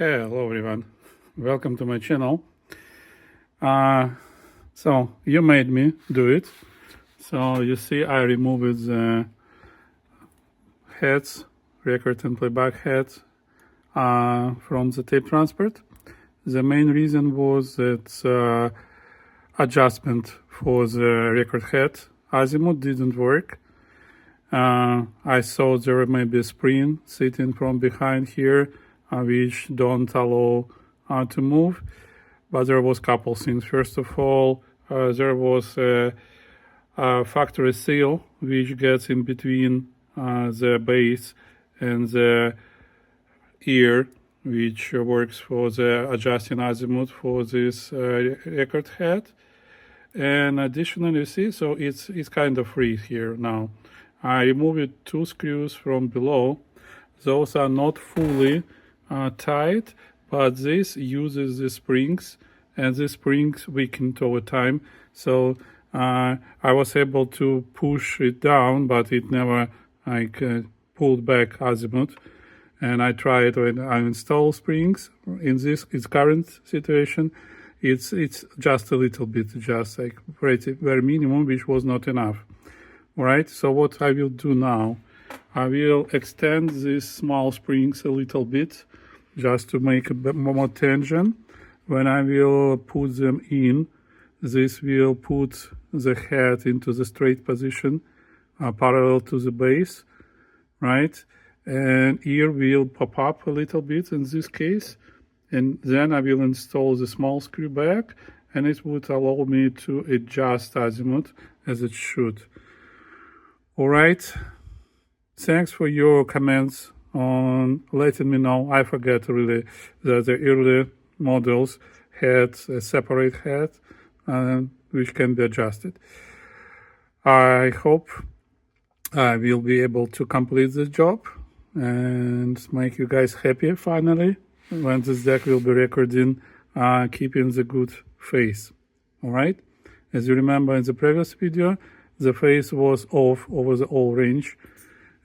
Hello everyone, welcome to my channel. So you made me do it. So you see I removed the heads, record and playback heads from the tape transport. The main reason was that adjustment for the record head Azimuth didn't work. I saw there may be a spring sitting from behind here which don't allow to move, but there was a couple things. First of all, there was a factory seal which gets in between the base and the ear, which works for the adjusting azimuth for this record head. And additionally, you see, so it's kind of free here now. I removed 2 screws from below. Those are not fully tight, but this uses the springs, and the springs weakened over time. So I was able to push it down, but it never pulled back azimuth. And I tried when I install springs in this current situation. It's just a little bit, just like very minimum, which was not enough. All right. So what I will do now, I will extend these small springs a little bit, just to make a bit more tension. When I will put them in, this will put the head into the straight position, parallel to the base, right? And ear will pop up a little bit in this case. And then I will install the small screw back, and it would allow me to adjust azimuth as it should. All right. Thanks for your comments on letting me know. I forget really that the early models had a separate head which can be adjusted. I hope I will be able to complete this job and make you guys happy finally when this deck will be recording, keeping the good phase. All right. As you remember in the previous video, the phase was off over the whole range,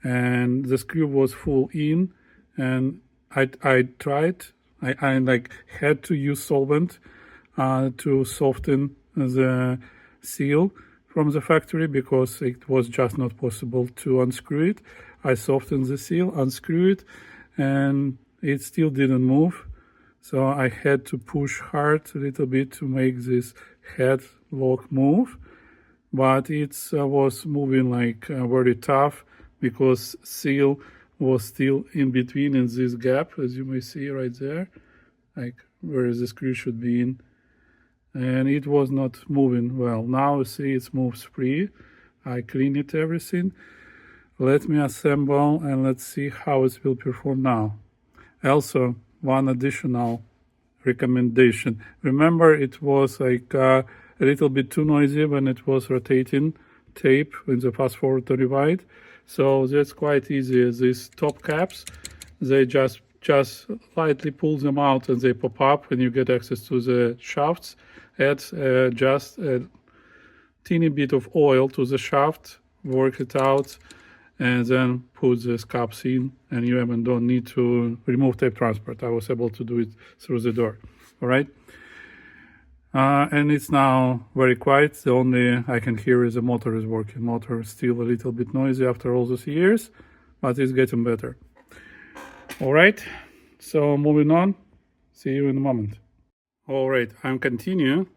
and the screw was full in, and I tried. I like had to use solvent to soften the seal from the factory because it was just not possible to unscrew it. I softened the seal, unscrew it, and it still didn't move. So I had to push hard a little bit to make this head lock move, but it was moving like very tough, because seal was still in between in this gap, as you may see right there, like where the screw should be in, and it was not moving well. Now you see it moves free. I clean it everything. Let me assemble and let's see how it will perform now. Also, one additional recommendation. Remember, it was like a little bit too noisy when it was rotating tape in the fast forward to rewind. So that's quite easy. These top caps, they just lightly pull them out and they pop up when you get access to the shafts. Add just a teeny bit of oil to the shaft, work it out, and then put these caps in, and you even don't need to remove tape transport. I was able to do it through the door. All right. And it's now very quiet. The only I can hear is the motor is working. Motor is still a little bit noisy after all those years, but it's getting better. All right, so moving on. See you in a moment. All right, I'm continuing.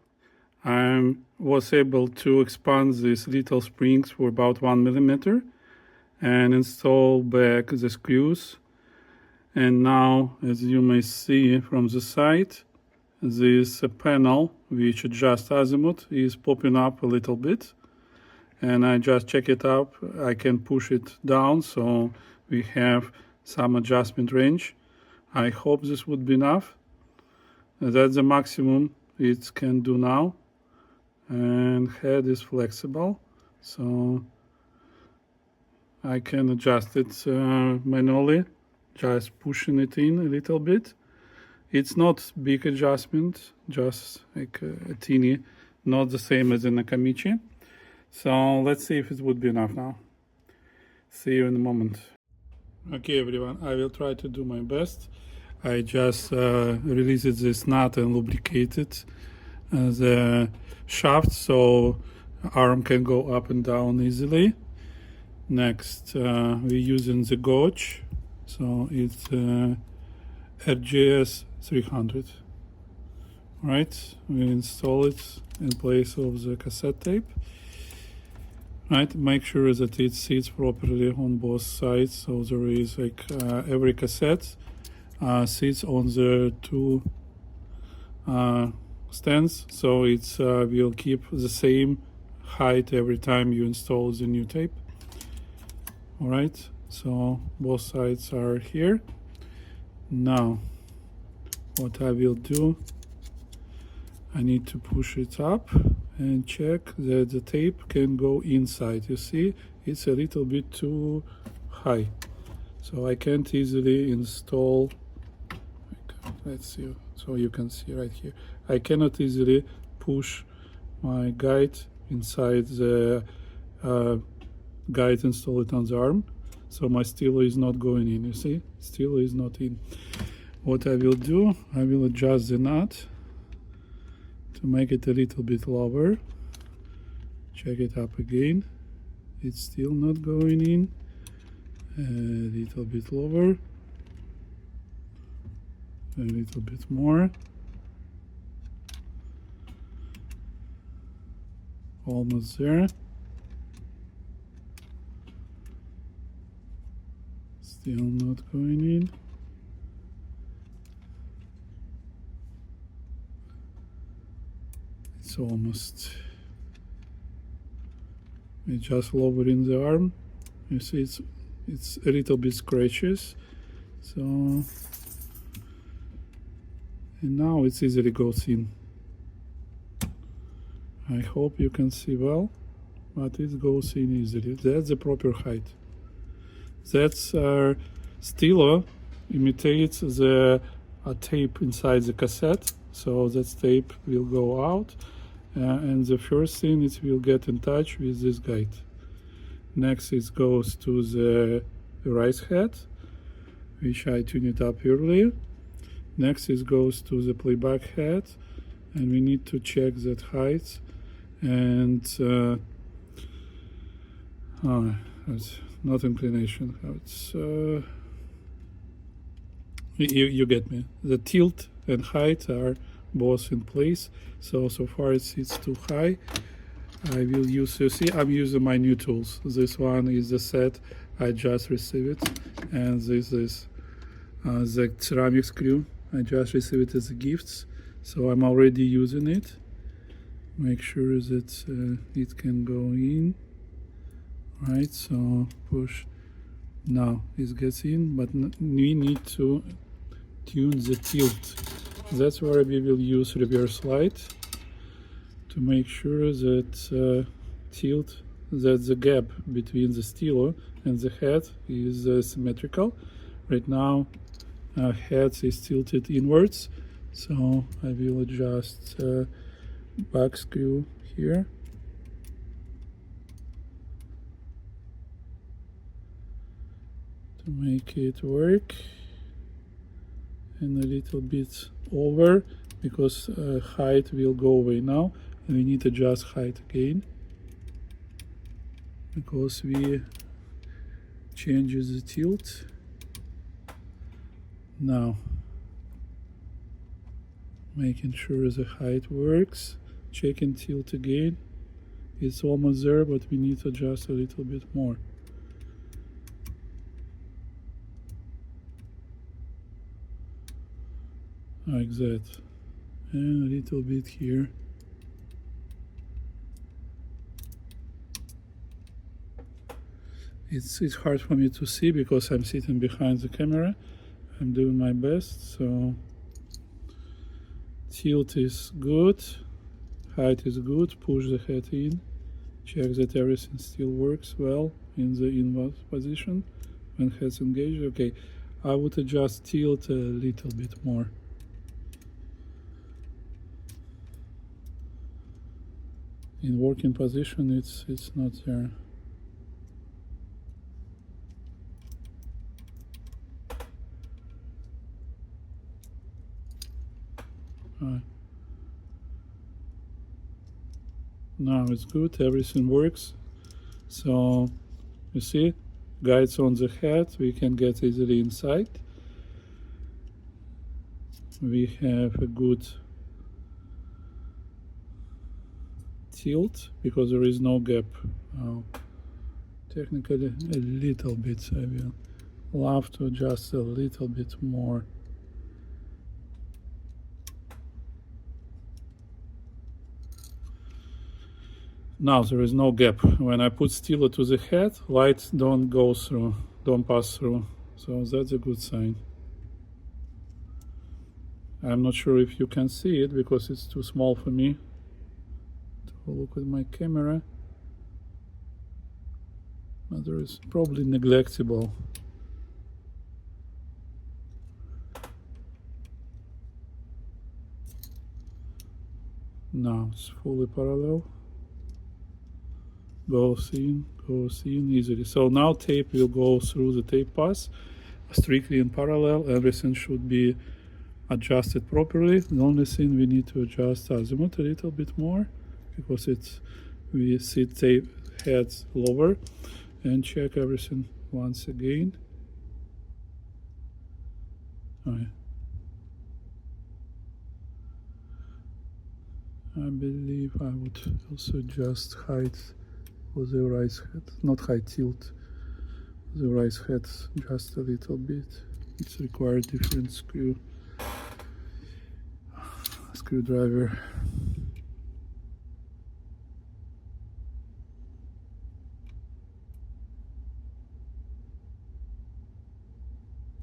I was able to expand these little springs for about 1 millimeter and install back the screws. And now, as you may see from the side, this panel which adjusts azimuth is popping up a little bit, and I just check it up. I can push it down so we have some adjustment range. I hope this would be enough. That's the maximum it can do now, and head is flexible, so I can adjust it manually, just pushing it in a little bit. It's not big adjustment, just like a teeny, not the same as in Nakamichi. So let's see if it would be enough now. See you in a moment. Okay everyone, I will try to do my best. I just released this nut and lubricated the shaft so arm can go up and down easily. Next, we're using the gauge, so it's RGS 300. Right, we install it in place of the cassette tape. Right, make sure that it sits properly on both sides, so there is like every cassette sits on the two stands, so it's will keep the same height every time you install the new tape. All right, so both sides are here. Now what I will do, I need to push it up and check that the tape can go inside. You see, it's a little bit too high, so I can't easily install. Let's see, so you can see right here, I cannot easily push my guide inside the guide, install it on the arm, so my steel is not going in. You see, steel is not in. What I will do, I will adjust the nut to make it a little bit lower. Check it up again, it's still not going in. A little bit lower, a little bit more, almost there. Still not going in. It's almost. We just lowering the arm. You see, it's a little bit scratches. So, and now it easily goes in. I hope you can see well, but it goes in easily. That's the proper height. That's stilo imitates the tape inside the cassette, so that tape will go out, and the first thing it will get in touch with this guide. Next it goes to the rise head, which I tuned it up earlier. Next it goes to the playback head, and we need to check that height, and it's not inclination, it's you get me. The tilt and height are both in place, so far it's too high. I will use, you see, I'm using my new tools. This one is the set I just received it, and this is the ceramic screw I just received it as a gift, so I'm already using it. Make sure that it can go in. Right, so push. Now it gets in, but we need to tune the tilt. That's where we will use reverse light to make sure that tilt, that the gap between the stilo and the head is symmetrical. Right now head is tilted inwards, so I will adjust back screw here. To make it work, and a little bit over, because height will go away now, and we need to adjust height again because we changes the tilt. Now making sure the height works, checking tilt again. It's almost there, but we need to adjust a little bit more. Like that, and a little bit here. It's hard for me to see because I'm sitting behind the camera. I'm doing my best. So tilt is good, height is good. Push the head in, check that everything still works well in the inward position when head's engaged. Okay, I would adjust tilt a little bit more. In working position, it's not there. Now it's good, everything works. So you see, guides on the head, we can get easily inside. We have a good tilt because there is no gap. Technically a little bit, I will love to adjust a little bit more. Now there is no gap. When I put stilo to the head, light don't go through, don't pass through. So that's a good sign. I'm not sure if you can see it because it's too small for me to look at my camera. But there is probably neglectable. Now it's fully parallel. Goes in easily. So now tape will go through the tape pass strictly in parallel. Everything should be adjusted properly. The only thing we need to adjust azimuth a little bit more because we see tape heads lower, and check everything once again. I believe I would also adjust height for the right head, not high tilt, the right head just a little bit. It's required different screwdriver.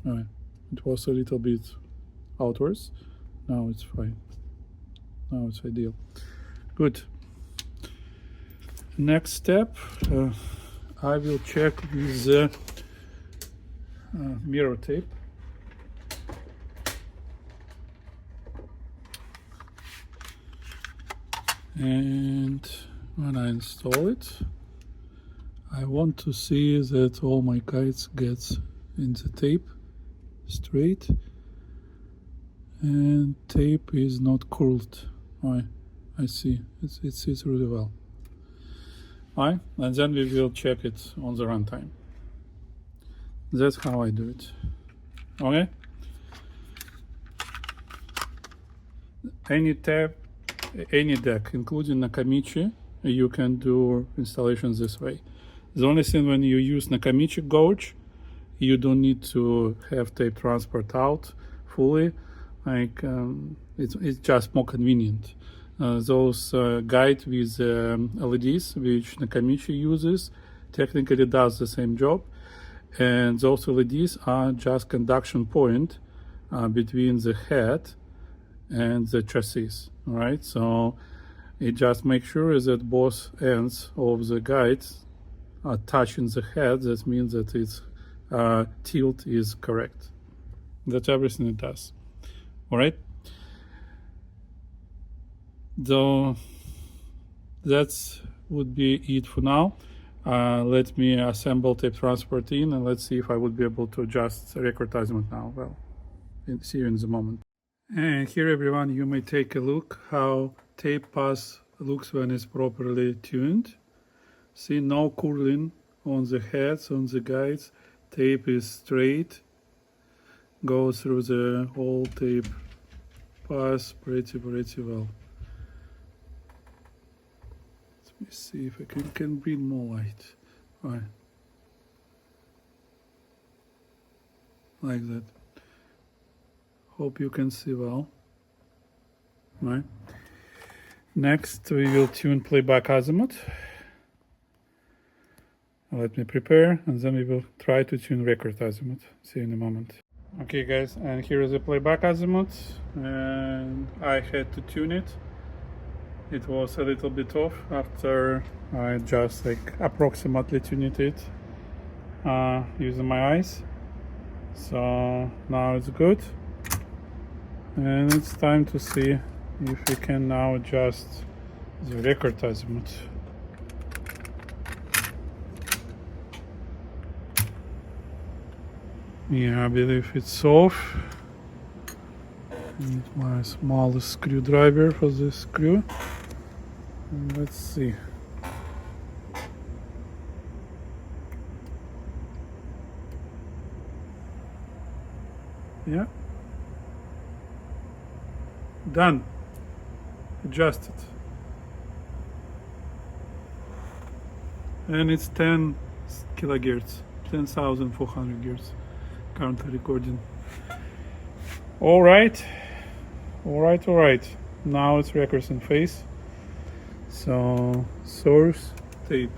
Alright, it was a little bit outwards. Now it's fine. Now it's ideal. Good. Next step, I will check with the mirror tape. And when I install it, I want to see that all my guides get in the tape straight and tape is not curled. I see, it sits really well. And then we will check it on the runtime. That's how I do it. Okay? Any tab, any deck, including Nakamichi, you can do installations this way. The only thing when you use Nakamichi gauge, you don't need to have tape transport out fully. Like it's just more convenient. Those guide with LEDs, which Nakamichi uses, technically does the same job, and those LEDs are just conduction point between the head and the chassis. All right, so it just makes sure that both ends of the guides are touching the head. That means that its tilt is correct. That's everything it does. All right. So that would be it for now. Let me assemble tape transport in, and let's see if I would be able to adjust record azimuth now. Well, see you in the moment. And here, everyone, you may take a look how tape pass looks when it's properly tuned. See, no curling on the heads, on the guides. Tape is straight. Goes through the whole tape pass pretty well. Let me see if I can bring more light. All right. Like that. Hope you can see well. All right. Next, we will tune playback azimuth. Let me prepare, and then we will try to tune record azimuth. See you in a moment. Okay, guys, and here is the playback azimuth, and I had to tune it. It was a little bit off after I just approximately tuned it using my eyes. So now it's good, and it's time to see if we can now adjust the record azimuth. Yeah, I believe it's off. Need my smallest screwdriver for this screw. And let's see. Yeah. Done. Adjusted. And it's 10 kilohertz, 10,400 hertz currently recording. All right. Now it's records in phase. So source, tape.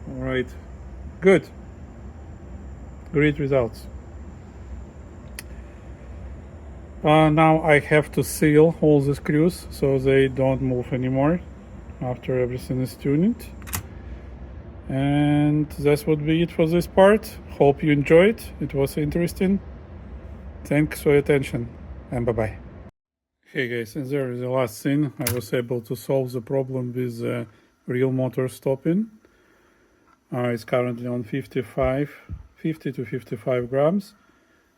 All right, good. Great results. Now I have to seal all the screws so they don't move anymore after everything is tuned. And that would be it for this part. Hope you enjoyed. It was interesting. Thanks for your attention and bye-bye. Hey guys, and there is the last thing. I was able to solve the problem with the real motor stopping. It's currently on 50 to 55 grams.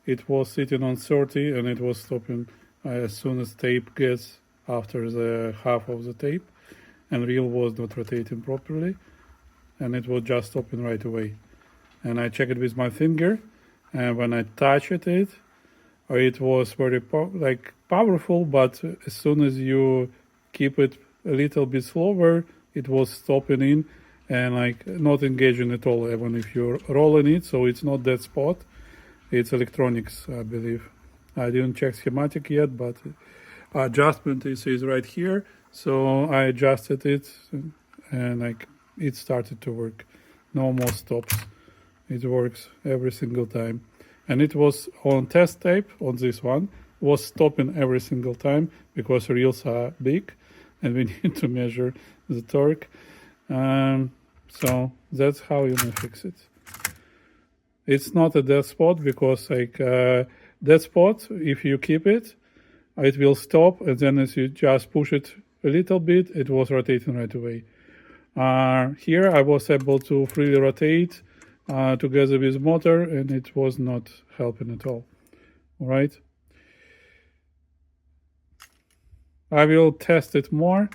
It was sitting on 30 and it was stopping as soon as tape gets after the half of the tape, and reel was not rotating properly, and it was just stopping right away. And I checked it with my finger, and when I touched it was very powerful, but as soon as you keep it a little bit slower, it was stopping in and not engaging at all, even if you're rolling it. So it's not that spot. It's electronics, I believe. I didn't check schematic yet, but adjustment is right here. So I adjusted it and it started to work. No more stops. It works every single time. And it was on test tape, on this one, was stopping every single time because reels are big and we need to measure the torque. So that's how you may fix it. It's not a dead spot because dead spot, if you keep it, it will stop, and then as you just push it a little bit, it was rotating right away. Here I was able to freely rotate together with motor, and it was not helping at all. All right. I will test it more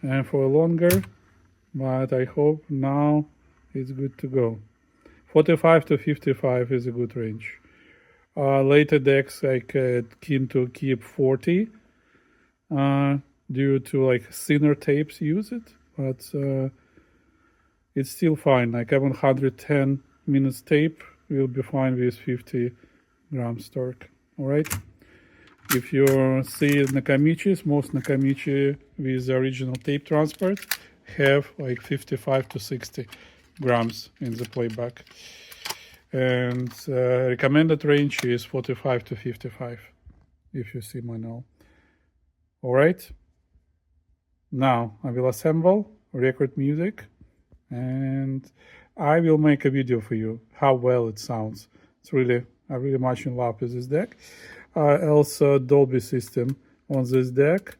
and for longer, but I hope now it's good to go. 45 to 55 is a good range. Later decks keen to keep 40 due to thinner tapes use it, but it's still fine. Even 110 minutes tape will be fine with 50 grams torque. All right. If you see Nakamichis, most Nakamichi with the original tape transport have 55 to 60 grams in the playback, and recommended range is 45 to 55 if you see manual. All right, now I will assemble, record music, and I will make a video for you how well it sounds. I'm really much in love with this deck. Also Dolby system on this deck.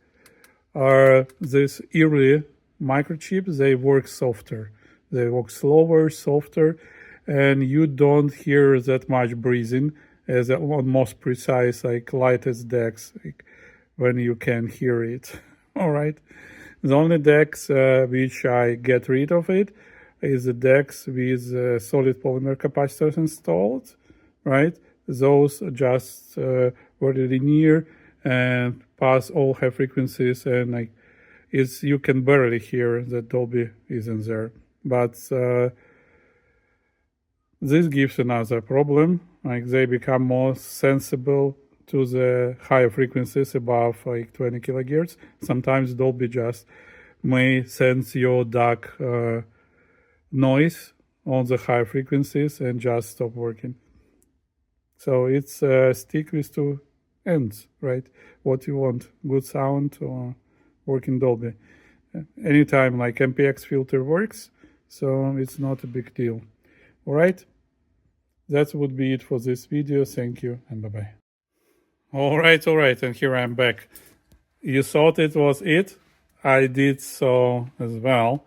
This early microchips, they work softer. They work slower, softer, and you don't hear that much breathing as on most precise, lightest decks, when you can hear it. All right. The only decks which I get rid of it is the decks with solid polymer capacitors installed, right? Those just very linear and pass all high frequencies, and you can barely hear that Dolby isn't there. But this gives another problem. They become more sensible to the higher frequencies above 20 kilohertz. Sometimes Dolby just may sense your dark noise on the high frequencies and just stop working. So it's stick with two ends, right? What you want, good sound or working Dolby. Anytime MPX filter works, so it's not a big deal. All right, that would be it for this video. Thank you and bye-bye. All right, and here I'm back. You thought it was it? I did so as well.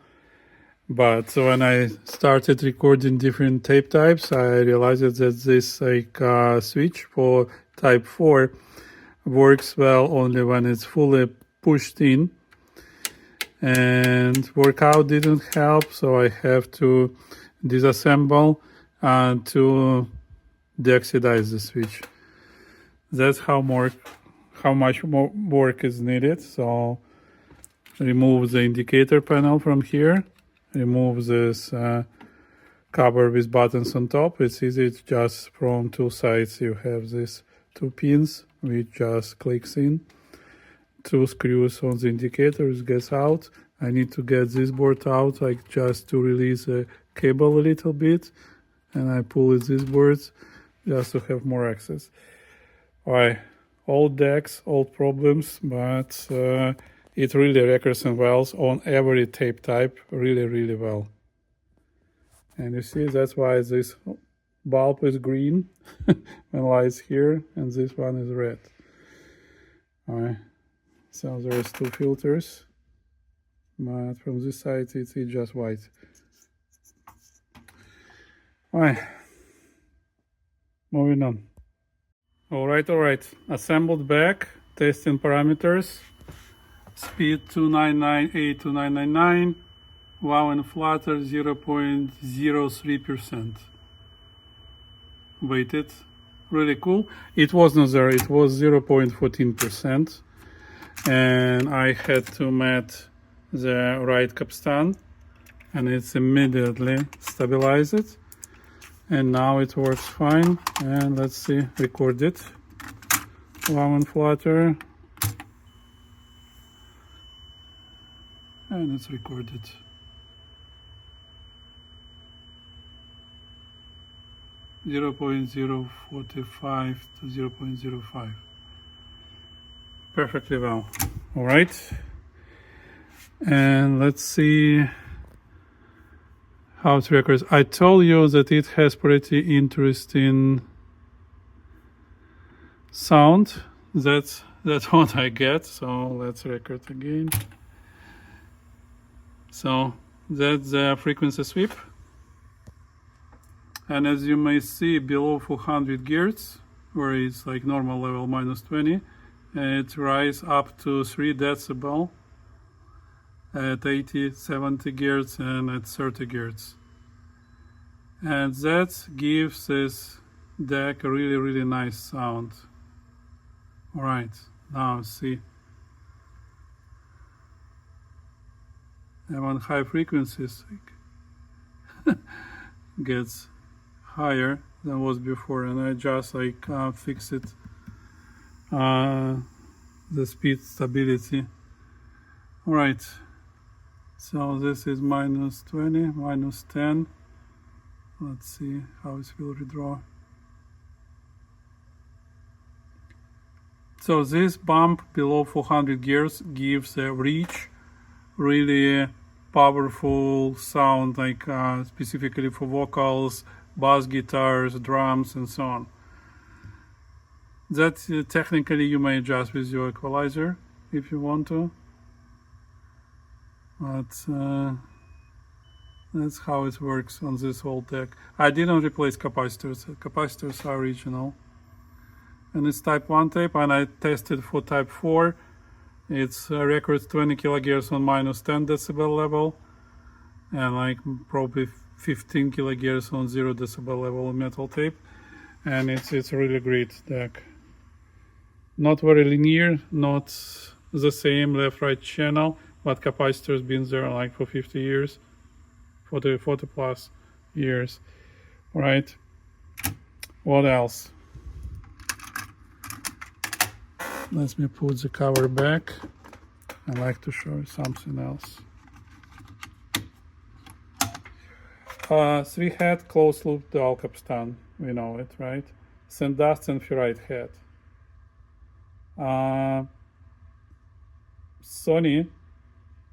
But when I started recording different tape types, I realized that this switch for type 4 works well only when it's fully pushed in, and workout didn't help, so I have to disassemble and to deoxidize the switch. That's how much more work is needed. So remove the indicator panel from here, remove this cover with buttons on top. It's easy. It's just from two sides you have these two pins which just clicks in. Two screws on the indicators gets out. I need to get this board out, like just to release the cable a little bit, and I pull this board just to have more access. Alright, old decks, old problems, but it really records and wells on every tape type really well. And you see, that's why this bulb is green when lights here, and this one is red. Alright, so there's two filters, but from this side it's just white. Alright, moving on. Alright, assembled back, testing parameters. Speed 299, 299, wow and flutter 0.03%. Weighted, really cool. It was not there, it was 0.14%. And I had to mat the right capstan, and it's immediately stabilized it. And now it works fine. And let's see, record it. Wow and flutter. And it's recorded. (0.045 to 0.05). Perfectly well. All right. And let's see how it records. I told you that it has pretty interesting sound. That's what I get. So let's record again. So that's the frequency sweep. And as you may see, below 400 Hz, where it's like normal level -20, it rises up to 3 decibel at 80, 70 Hz and at 30 Hz. And that gives this deck a really nice sound. Alright, now see. And on high frequencies gets higher than was before, and I just fix it the speed stability. All right, so this is -20, -10. Let's see how it will redraw. So this bump below 400 Hz gives a rich, really powerful sound, specifically for vocals, bass guitars, drums, and so on. That technically you may adjust with your equalizer if you want to, but that's how it works on this whole deck. I didn't replace capacitors. Capacitors are original, and it's type 1 tape, and I tested for type 4. It's records 20 kHz on -10 decibel level, and probably 15 kHz on 0 decibel level metal tape, and it's a really great deck. Not very linear, not the same left-right channel, but capacitors been there for 50 years, 40 plus years. All right, what else? Let me put the cover back. I like to show you something else. 3-head closed loop dual capstan, we know it, right? Sandust and ferrite head. Sony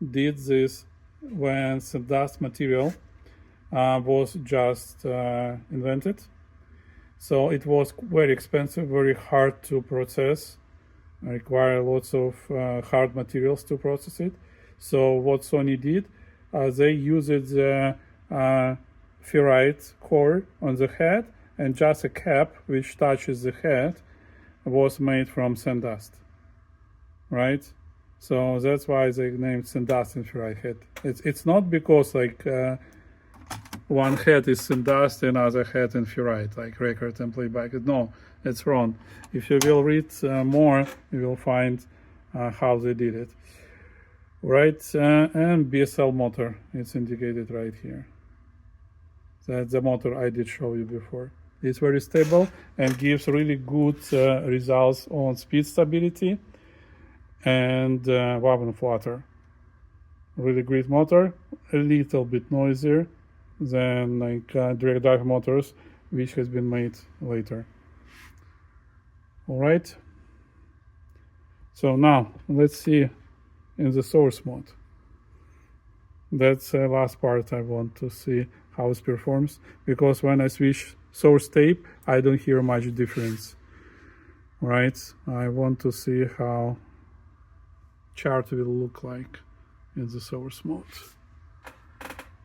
did this when sandust material was just invented. So it was very expensive, very hard to process, require lots of hard materials to process it. So what Sony did, they used the ferrite core on the head, and just a cap which touches the head was made from sandust, right? So that's why they named sandust and ferrite head. It's not because like one head is sandust and other head in ferrite, like record and playback. No, it's wrong. If you will read more, you will find how they did it. Right, and BSL motor, it's indicated right here. That's the motor I did show you before. It's very stable and gives really good results on speed stability and wobbling flutter. Really great motor, a little bit noisier than like direct drive motors, which has been made later. All right. So now let's see in the source mode. That's the last part I want to see how it performs, because when I switch source tape, I don't hear much difference. Right? I want to see how chart will look like in the source mode.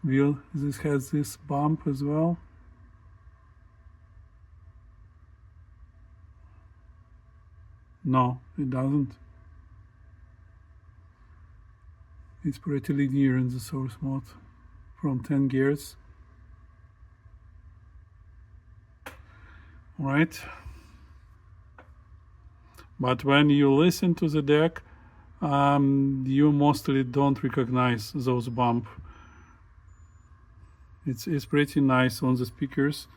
Will this has this bump as well? No, it doesn't. It's pretty linear in the source mode from 10 gears. Right? But when you listen to the deck, you mostly don't recognize those bumps. It's pretty nice on the speakers,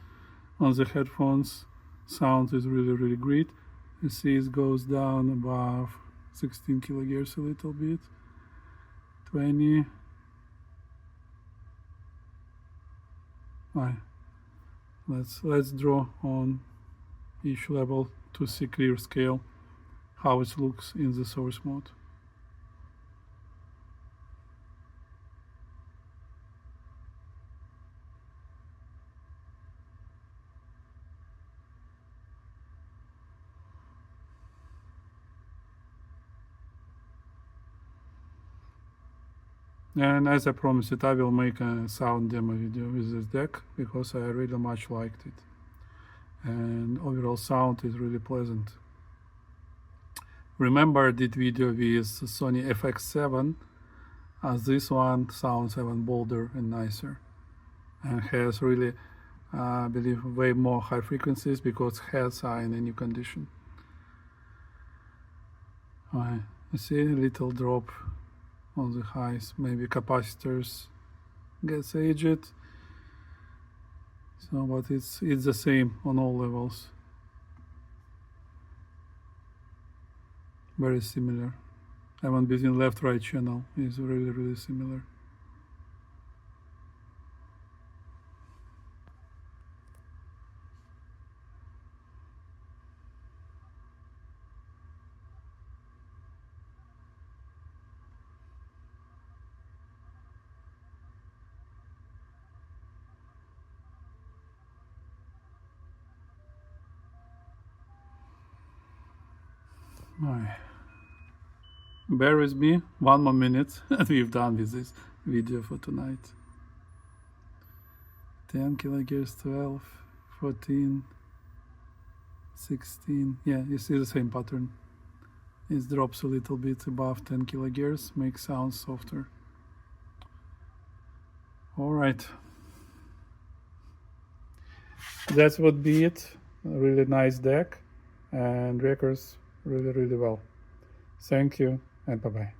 on the headphones. Sound is really great. You see it goes down above 16 kilohertz a little bit. 20. Right. Let's draw on each level to see clear scale how it looks in the source mode. And as I promised it, I will make a sound demo video with this deck because I really much liked it. And overall sound is really pleasant. Remember I did video with Sony FX7, as this one sounds even bolder and nicer. And has really, I believe, way more high frequencies because heads are in a new condition. You see a little drop on the highs, maybe capacitors gets aged, so but it's the same on all levels, very similar. Even between left-right channel is really similar. Bear with me, 1 more minute and we've done with this video for tonight. 10 kilohertz, 12, 14, 16. Yeah, you see the same pattern. It drops a little bit above 10 kilohertz, makes sound softer. Alright. That would be it. A really nice deck and records really well. Thank you and bye-bye.